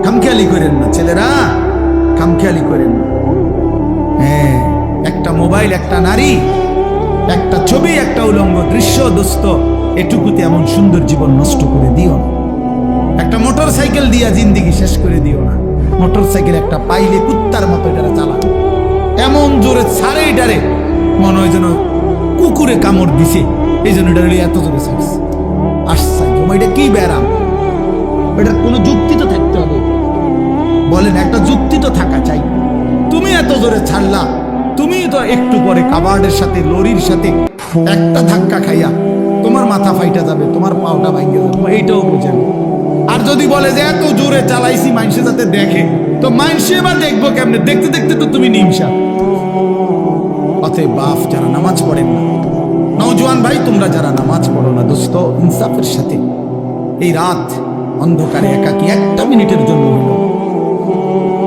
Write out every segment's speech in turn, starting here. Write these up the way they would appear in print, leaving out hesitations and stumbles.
খামখেয়ালি করেন না ছেলেরা, খামখেয়ালি করেন না। হ্যাঁ, একটা মোবাইল, একটা নারী, একটা ছবি, একটা উলঙ্গ দৃশ্য দোস্ত, এটুকুতে এমন সুন্দর জীবন নষ্ট করে দিও না। একটা মোটর সাইকেল দিয়া জিন্দিগি শেষ করে দিও না। মোটর সাইকেল একটা পাইলে কুত্তার মতো এটা চালানো, এমন জোরে ছাড়ে এটারে মনে হয় যেন কুকুরে কামড় দিছে, এই জন্য এটা এত জোরে ছাড়ছে। আসছে এটা কি ব্যারাম? এটার কোনো যুক্তি তো থাকতে হবে, বলেন একটা যুক্তি তো থাকা চাই। তুমি এত জোরে ছাড়লা, তুমি তো একটু পরে কাবার্ডের সাথে লরির সাথে একটা ধাক্কা খাইয়া তোমার মাথা ফাইটা যাবে, তোমার পাওটা ভাঙে যাবে, এইটাও বোঝেন। আর যদি বলে যে এত জোরে চালাইছি মানুষে যাতে দেখে, তো মানুষে এবার দেখবো কেমনে? দেখতে দেখতে তো তুমি নিমশা। অতএব বাপ যারা নামাজ পড়েন না, নওজোয়ান ভাই তোমরা যারা নামাজ পড়ো না দোস্ত, ইনসাফের সাথে এই রাত অন্ধকারে একাকি একটা মিনিটের জন্য হলো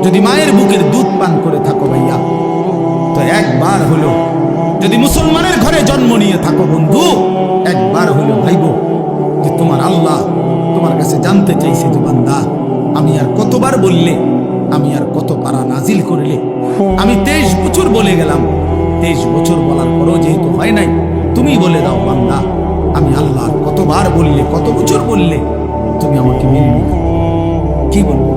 যদি মায়ের বুকের দুধ পান করে থাকো ভাইয়া, তো একবার হলো যদি মুসলমানের ঘরে জন্ম নিয়ে থাকো বন্ধু, একবার হলো ভাইব যে তোমার আল্লাহ তোমার কাছে জানতে চাইছে যে বান্দা আমি আর কতবার বললে, আমি আর কত পারা নাজিল করলে। আমি 23 বছর বলে গেলাম, 23 বছর বলার পরও যেহেতু হয় নাই, তুমি বলে দাও বান্দা আমি আল্লাহ কতবার বললে, কত বছর বললে তুমি আমাকে মেনে নিবে? কি বলবো?